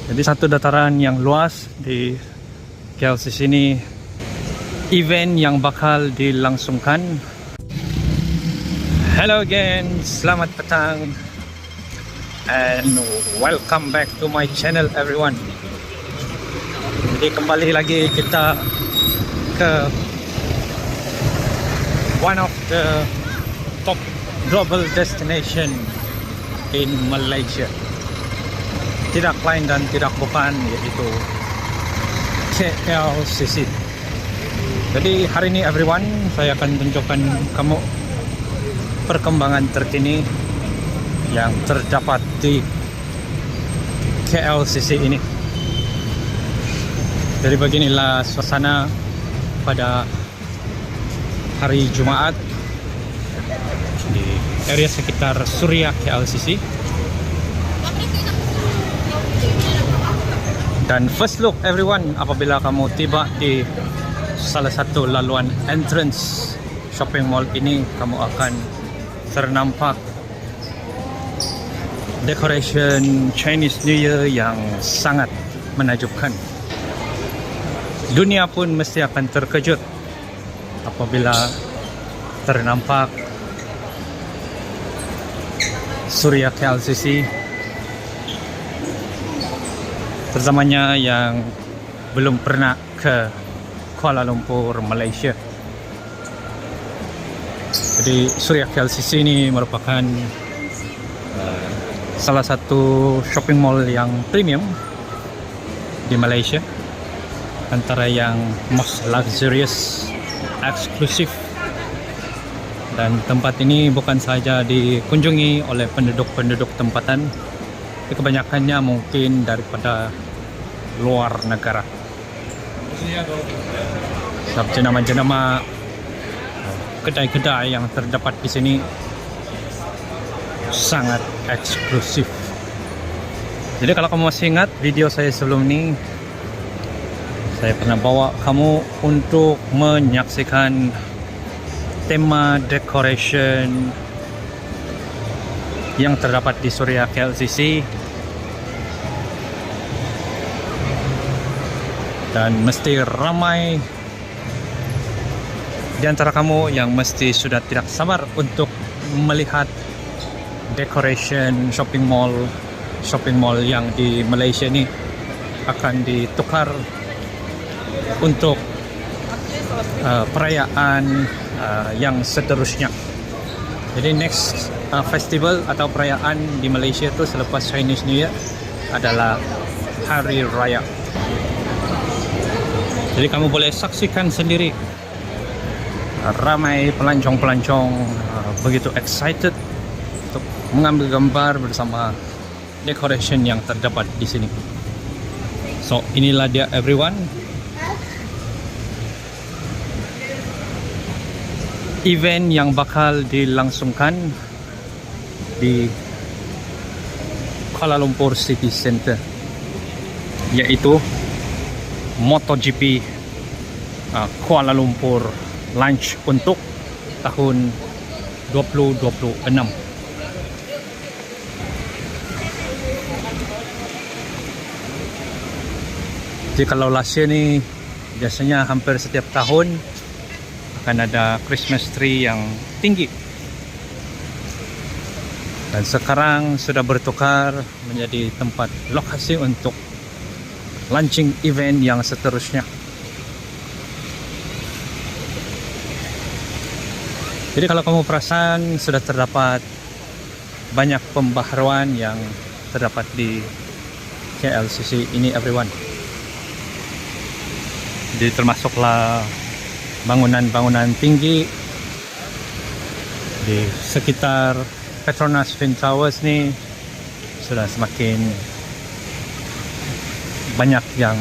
Jadi satu dataran yang luas di KLCC ini, event yang bakal dilangsungkan. Hello again, selamat petang and welcome back to my channel everyone. Jadi kembali lagi kita ke one of the top global destination in Malaysia. Tidak lain dan tidak bukan, yaitu KLCC. Jadi hari ini everyone, saya akan tunjukkan kamu perkembangan terkini yang terdapat di KLCC ini. Jadi beginilah suasana pada hari Jumaat di area sekitar Suria KLCC. Dan first look everyone, apabila kamu tiba di salah satu laluan entrance shopping mall ini, kamu akan ternampak decoration Chinese New Year yang sangat menakjubkan. Dunia pun mesti akan terkejut apabila ternampak Suria KLCC, terutamanya yang belum pernah ke Kuala Lumpur, Malaysia. Jadi Suria KLCC ini merupakan salah satu shopping mall yang premium di Malaysia, antara yang most luxurious, eksklusif. Dan tempat ini bukan sahaja dikunjungi oleh penduduk-penduduk tempatan, kebanyakannya mungkin daripada luar negara. Sebab jenama-jenama kedai-kedai yang terdapat di sini sangat eksklusif. Jadi kalau kamu masih ingat video saya sebelum ini, saya pernah bawa kamu untuk menyaksikan tema decoration yang terdapat di Suria KLCC. Dan mesti ramai di antara kamu yang mesti sudah tidak sabar untuk melihat decoration shopping mall yang di Malaysia ini akan ditukar untuk perayaan yang seterusnya. Jadi next festival atau perayaan di Malaysia itu selepas Chinese New Year adalah Hari Raya. Jadi kamu boleh saksikan sendiri, ramai pelancong-pelancong begitu excited untuk mengambil gambar bersama decoration yang terdapat di sini. So inilah dia everyone, event yang bakal dilangsungkan di Kuala Lumpur City Center, yaitu MotoGP Kuala Lumpur launch untuk tahun 2026. Jadi kalau last year ni biasanya hampir setiap tahun akan ada Christmas tree yang tinggi, dan sekarang sudah bertukar menjadi tempat lokasi untuk launching event yang seterusnya. Jadi kalau kamu perasan, sudah terdapat banyak pembaharuan yang terdapat di KLCC ini everyone. Jadi termasuklah bangunan-bangunan tinggi di sekitar Petronas Twin Towers ni sudah semakin banyak yang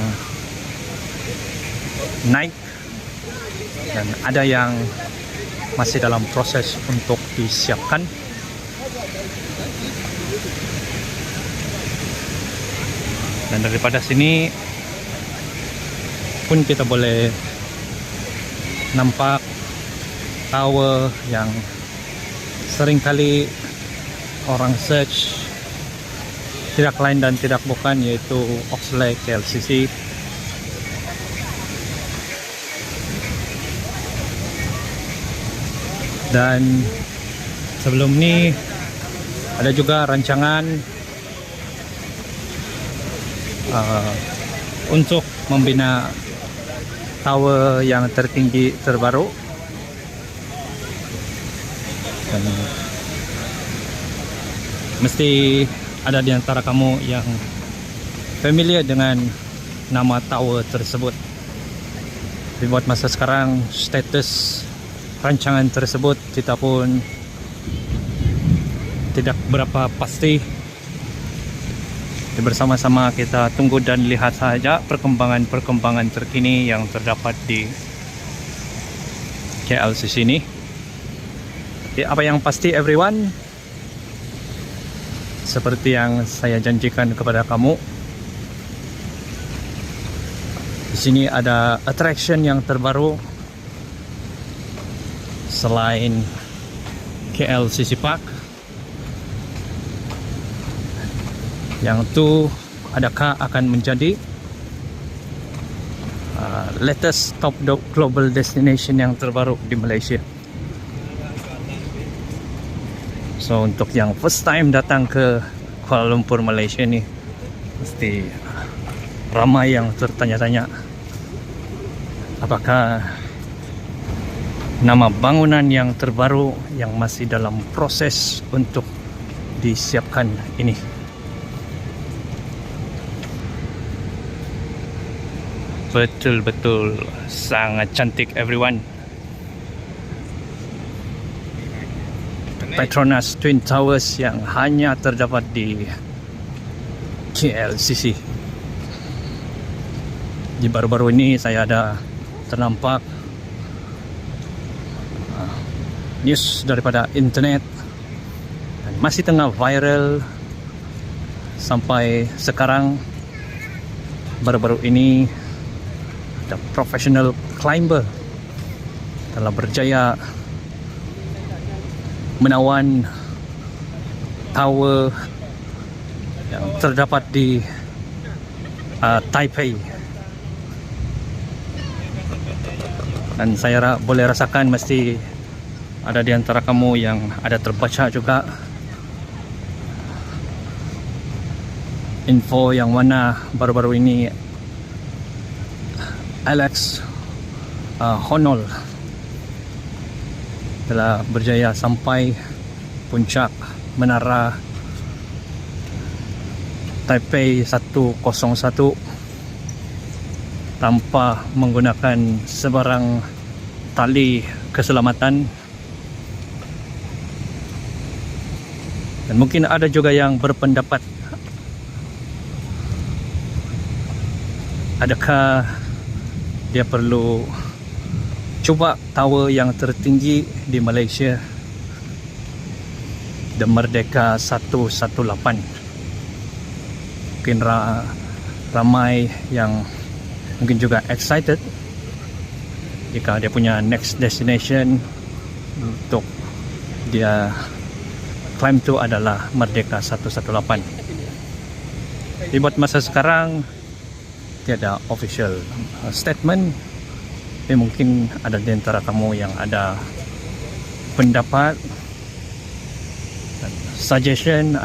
naik, dan ada yang masih dalam proses untuk disiapkan. Dan daripada sini pun kita boleh nampak tower yang seringkali orang search tidak lain dan tidak bukan yaitu Oxley KLCC. Dan sebelum ini ada juga rancangan untuk membina tower yang tertinggi terbaru. Dan mesti ada di antara kamu yang familiar dengan nama tower tersebut. Tapi buat masa sekarang, status rancangan tersebut kita pun tidak berapa pasti. Bersama-sama kita tunggu dan lihat saja perkembangan terkini yang terdapat di KLCC ini. Jadi apa yang pasti everyone, seperti yang saya janjikan kepada kamu, di sini ada attraction yang terbaru selain KLCC Park. Yang itu adakah akan menjadi latest top global destination yang terbaru di Malaysia. So untuk yang first time datang ke Kuala Lumpur Malaysia ni, mesti ramai yang tertanya-tanya apakah nama bangunan yang terbaru yang masih dalam proses untuk disiapkan ini. Betul-betul sangat cantik everyone. Petronas Twin Towers yang hanya terdapat di KLCC. Di baru-baru ini saya ada ternampak news daripada internet dan masih tengah viral sampai sekarang. Baru-baru ini the professional climber telah berjaya menawan tower yang terdapat di Taipei. Dan saya boleh rasakan mesti ada di antara kamu yang ada terbaca juga info yang mana baru-baru ini Alex Honnold telah berjaya sampai puncak menara Taipei 101 tanpa menggunakan sebarang tali keselamatan. Dan mungkin ada juga yang berpendapat, adakah dia perlu cuba tower yang tertinggi di Malaysia, The Merdeka 118. Mungkin ramai yang mungkin juga excited jika dia punya next destination untuk dia climb tu adalah Merdeka 118. Di buat masa sekarang tiada official statement, tapi mungkin ada di antara kamu yang ada pendapat dan suggestion,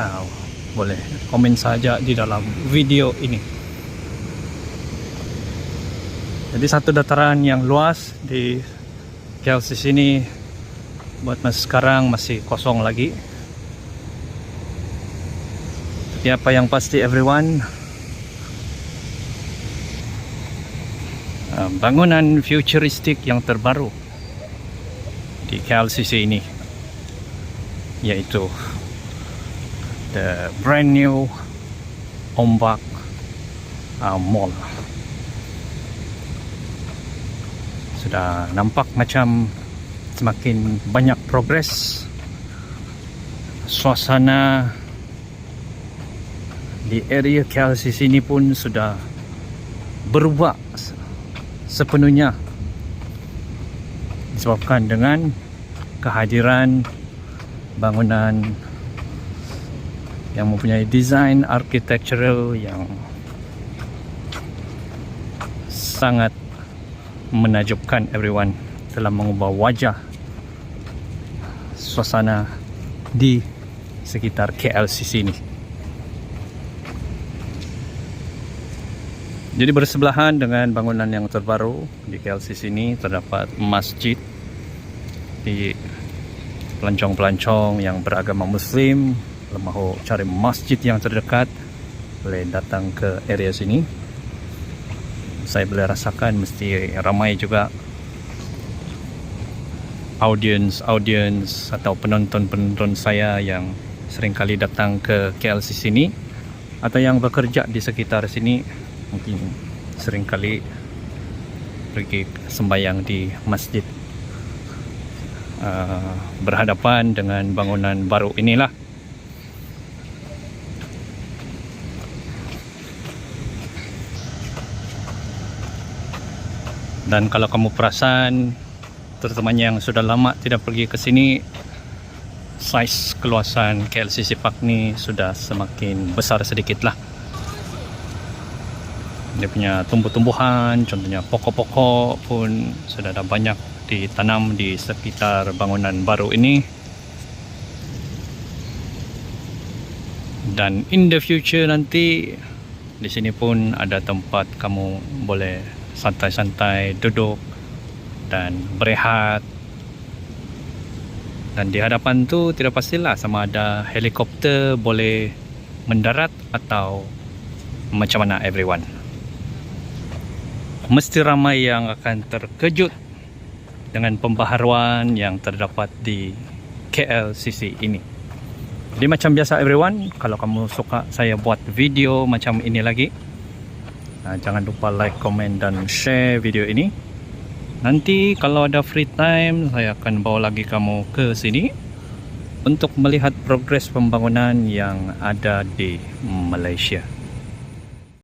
boleh komen saja di dalam video ini. Jadi satu dataran yang luas di KLCC ini buat masa sekarang masih kosong lagi. Tapi apa yang pasti everyone, bangunan futuristik yang terbaru di KLCC ini yaitu the brand new Ombak Mall. Sudah nampak macam semakin banyak progres. Suasana di area KLCC ini pun sudah berubah sepenuhnya disebabkan dengan kehadiran bangunan yang mempunyai design architectural yang sangat menakjubkan everyone, telah mengubah wajah suasana di sekitar KLCC ini. Jadi bersebelahan dengan bangunan yang terbaru di KLCC ini terdapat masjid di pelancong-pelancong yang beragama Muslim. Kalau mahu cari masjid yang terdekat, boleh datang ke area sini. Saya boleh rasakan mesti ramai juga audience atau penonton-penonton saya yang sering kali datang ke KLCC sini atau yang bekerja di sekitar sini, mungkin sering kali pergi sembahyang di masjid berhadapan dengan bangunan baru inilah. Dan kalau kamu perasan, terutamanya yang sudah lama tidak pergi ke sini, saiz keluasan KLCC Park ni sudah semakin besar sedikit lah. Dia punya tumbuh-tumbuhan, contohnya pokok-pokok pun sudah ada banyak ditanam di sekitar bangunan baru ini. Dan in the future nanti, di sini pun ada tempat kamu boleh santai-santai duduk dan berehat. Dan di hadapan tu tidak pastilah sama ada helikopter boleh mendarat atau macam mana everyone. Mesti ramai yang akan terkejut dengan pembaharuan yang terdapat di KLCC ini. Jadi macam biasa everyone, kalau kamu suka saya buat video macam ini lagi, jangan lupa like, komen dan share video ini. Nanti kalau ada free time, saya akan bawa lagi kamu ke sini untuk melihat progres pembangunan yang ada di Malaysia.